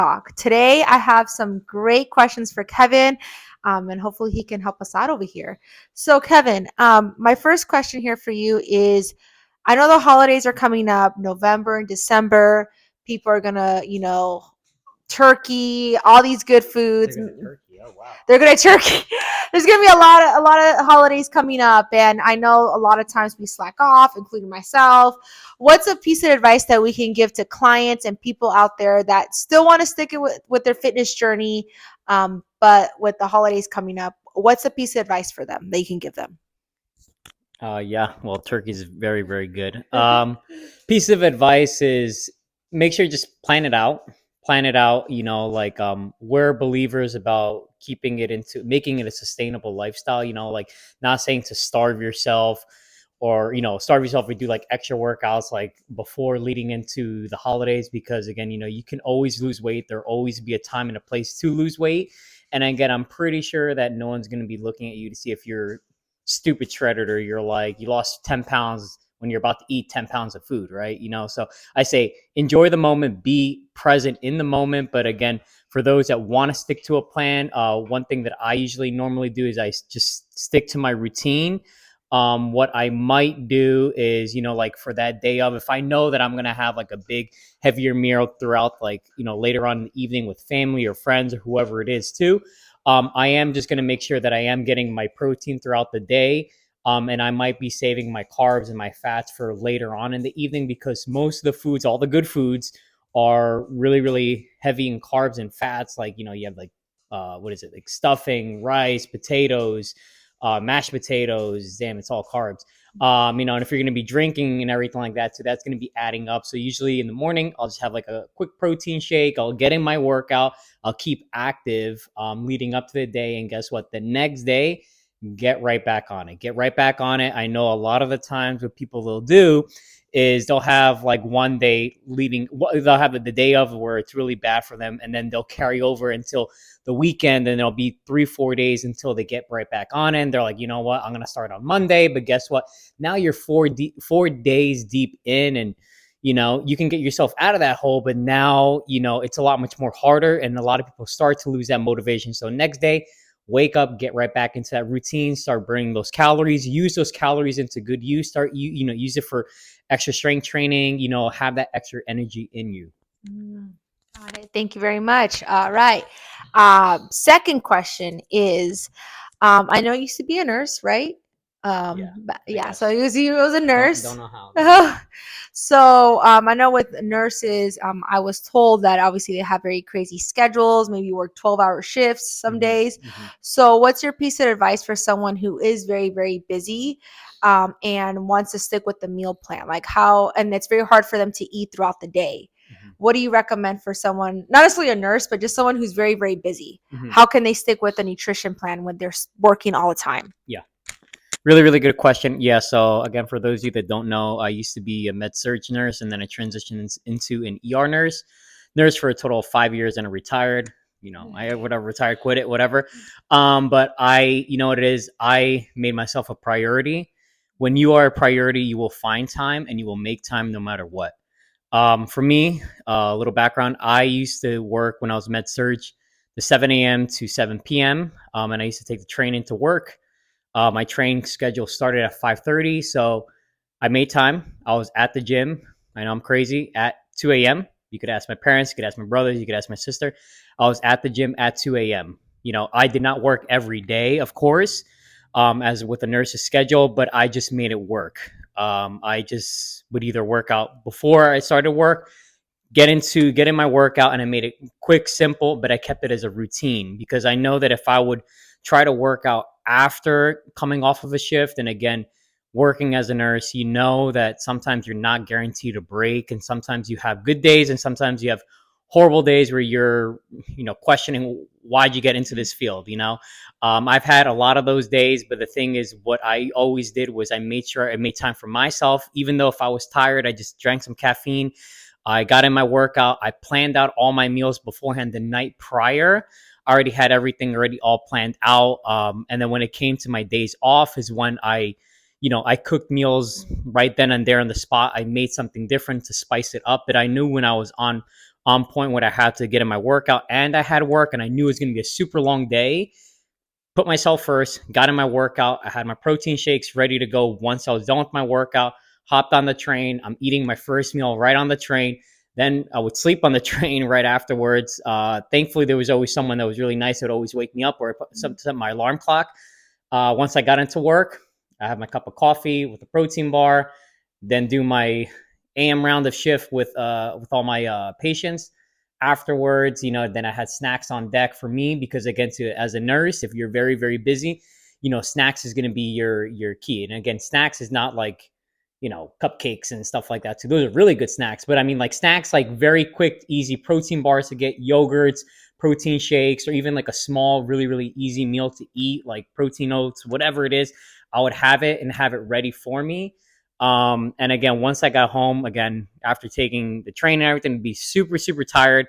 talk. Today, I have some great questions for Kevin, and hopefully, he can help us out over here. So, Kevin, my first question here for you is I know the holidays are coming up, November and December. People are going to, turkey, all these good They're foods. gonna turkey. Oh wow. They're gonna turkey. There's gonna be a lot of holidays coming up, and I know a lot of times we slack off, including myself. What's a piece of advice that we can give to clients and people out there that still want to stick it with their fitness journey, but with the holidays coming up, what's a piece of advice for them that you can give them? Yeah. Well, turkey is very, very good. Piece of advice is make sure you just plan it out. Plan it out. We're believers about keeping it into making it a sustainable lifestyle. Like not saying to starve yourself or starve yourself or do like extra workouts like before leading into the holidays because again you can always lose weight. There'll always be a time and a place to lose weight. And again, I'm pretty sure that no one's going to be looking at you to see if you're stupid shredded or you're like you lost 10 pounds when you're about to eat 10 pounds of food, right? So I say enjoy the moment, be present in the moment. But again, for those that want to stick to a plan, one thing that I usually normally do is I just stick to my routine. What I might do is, like for that day of, if I know that I'm going to have like a big heavier meal throughout, like, later on in the evening with family or friends or whoever it is too, I am just going to make sure that I am getting my protein throughout the day. And I might be saving my carbs and my fats for later on in the evening because most of the foods, all the good foods, are really, really heavy in carbs and fats. Like, you have like, what is it? Like stuffing, rice, potatoes, mashed potatoes. Damn, it's all carbs. And if you're going to be drinking and everything like that, so that's going to be adding up. So usually in the morning, I'll just have like a quick protein shake. I'll get in my workout. I'll keep active leading up to the day. And guess what? The next day, get right back on it. Get right back on it. I know a lot of the times what people will do is they'll have like one day leading, they'll have the day of where it's really bad for them. And then they'll carry over until the weekend and it'll be 3-4 days until they get right back on it. And they're like, you know what, I'm going to start on Monday. But guess what? Now you're 4 days deep in and, you can get yourself out of that hole, but now, it's a lot much more harder. And a lot of people start to lose that motivation. So next day, wake up, get right back into that routine, start burning those calories, use those calories into good use, use it for extra strength training, have that extra energy in you. Got it. Thank you very much. All right. Second question is, I know you used to be a nurse, right? Yeah, I Yeah. So guess. he was a Don't nurse. know how. So I know with nurses, I was told that obviously they have very crazy schedules. Maybe you work 12-hour shifts some Mm-hmm, days. mm-hmm. So what's your piece of advice for someone who is very, very busy, and wants to stick with the meal plan? Like how, and it's very hard for them to eat throughout the day. Mm-hmm. What do you recommend for someone, not necessarily a nurse, but just someone who's very, very busy? Mm-hmm. How can they stick with a nutrition plan when they're working all the time? Yeah. Really, really good question. Yeah. So again, for those of you that don't know, I used to be a med surg nurse and then I transitioned into an ER nurse for a total of 5 years and I retired. I whatever retired, quit it, whatever. But what it is, I made myself a priority. When you are a priority, you will find time and you will make time no matter what. For me, a little background, I used to work when I was med surg, the 7 a.m. to 7 p.m. And I used to take the train into work. My training schedule started at 5:30, so I made time. I was at the gym. I know I'm crazy. At 2 a.m. You could ask my parents, you could ask my brothers, you could ask my sister. I was at the gym at 2 a.m. I did not work every day, of course, as with a nurse's schedule, but I just made it work. I just would either work out before I started work, get in my workout, and I made it quick, simple, but I kept it as a routine because I know that if I would try to work out after coming off of a shift, and again, working as a nurse, you know that sometimes you're not guaranteed a break, and sometimes you have good days, and sometimes you have horrible days where you're, questioning why'd you get into this field. I've had a lot of those days, but the thing is, what I always did was I made sure I made time for myself, even though if I was tired, I just drank some caffeine. I got in my workout. I planned out all my meals beforehand the night prior. I already had everything already all planned out. And then when it came to my days off is when I cooked meals right then and there on the spot. I made something different to spice it up. But I knew when I was on on point what I had to get in my workout, and I had work, and I knew it was going to be a super long day. Put myself first, got in my workout. I had my protein shakes ready to go once I was done with my workout, hopped on the train. I'm eating my first meal right on the train. Then I would sleep on the train right afterwards. Thankfully, there was always someone that was really nice that would always wake me up, or set my alarm clock. Once I got into work, I have my cup of coffee with a protein bar, then do my AM round of shift with all my patients. Afterwards, then I had snacks on deck for me because again, as a nurse, if you're very very busy, snacks is going to be your key. And again, snacks is not like cupcakes and stuff like that. So those are really good snacks. But I mean, like snacks, like very quick, easy protein bars to get, yogurts, protein shakes, or even like a small, really, really easy meal to eat, like protein oats, whatever it is. I would have it and have it ready for me. And again, once I got home, again, after taking the train and everything, be super, super tired.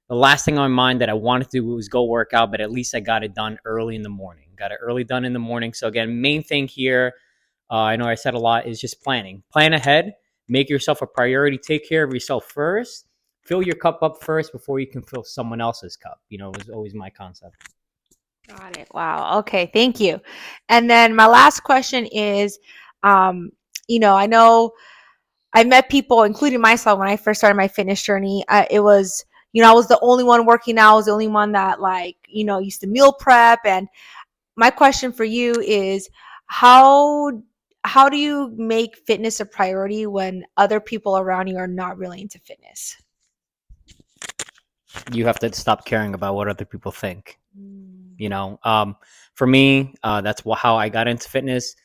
The last thing on my mind that I wanted to do was go work out, but at least I got it done early in the morning. Got it early done in the morning. So again, main thing here, I know I said a lot, is just planning. Plan ahead. Make yourself a priority. Take care of yourself first. Fill your cup up first before you can fill someone else's cup. It was always my concept. Got it. Wow. Okay. Thank you. And then my last question is, I know I met people, including myself, when I first started my fitness journey. It was, I was the only one working out. I was the only one that used to meal prep. And my question for you is, how do you make fitness a priority when other people around you are not really into fitness? You have to stop caring about what other people think. For me, that's how I got into fitness.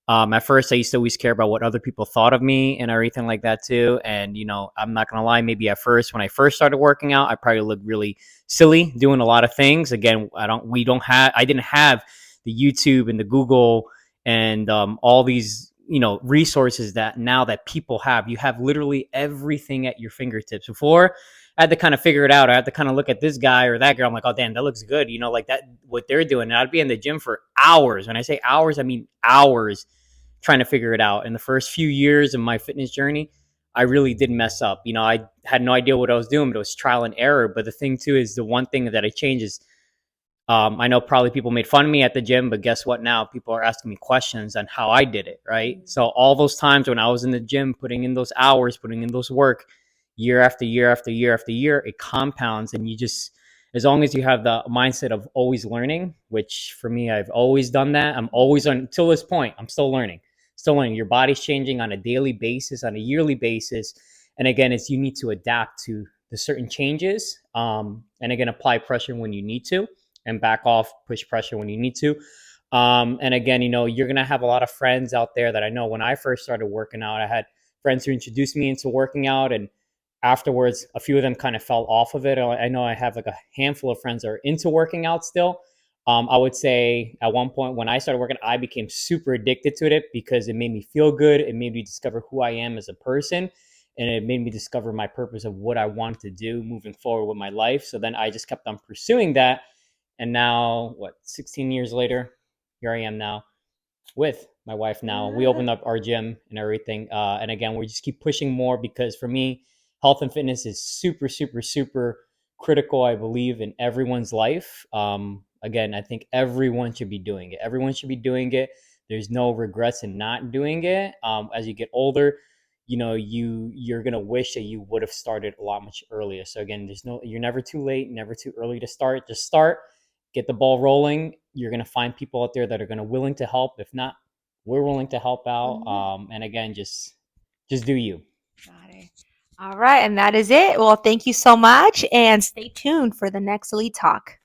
At first, I used to always care about what other people thought of me and everything like that too. And I'm not gonna lie, maybe at first, when I first started working out, I probably looked really silly doing a lot of things. Again, I didn't have the YouTube and the Google and all these resources that now that people have. You have literally everything at your fingertips. Before, I had to kind of figure it out. I had to kind of look at this guy or that girl. I'm like, oh damn, that looks good. Like that, what they're doing. And I'd be in the gym for hours. When I say hours, I mean hours, trying to figure it out. In the first few years of my fitness journey, I really did mess up. I had no idea what I was doing, but it was trial and error. But the thing too is, the one thing that I changed is, I know probably people made fun of me at the gym, but guess what? Now people are asking me questions on how I did it, right? So all those times when I was in the gym, putting in those hours, putting in those work, year after year after year after year, it compounds. And you just, as long as you have the mindset of always learning, which for me, I've always done that. I'm always on, until this point, I'm still learning. Your body's changing on a daily basis, on a yearly basis. And again, you need to adapt to the certain changes. And again, apply pressure when you need to, and back off, push pressure when you need to. And again, you're going to have a lot of friends out there that I know. When I first started working out, I had friends who introduced me into working out, and afterwards, a few of them kind of fell off of it. I know I have like a handful of friends that are into working out still. I would say at one point when I started working, I became super addicted to it because it made me feel good. It made me discover who I am as a person. And it made me discover my purpose of what I want to do moving forward with my life. So then I just kept on pursuing that. And now, 16 years later, here I am now with my wife now. We opened up our gym and everything. And again, we just keep pushing more because for me, health and fitness is super, super, super critical, I believe, in everyone's life. Again, I think everyone should be doing it. Everyone should be doing it. There's no regrets in not doing it. As you get older, you're gonna wish that you would have started a lot much earlier. So again, you're never too late, never too early to start. Just start, get the ball rolling. You're gonna find people out there that are willing to help. If not, we're willing to help out. And again, just do you. Got it. All right. And that is it. Well, thank you so much. And stay tuned for the next Elite Talk.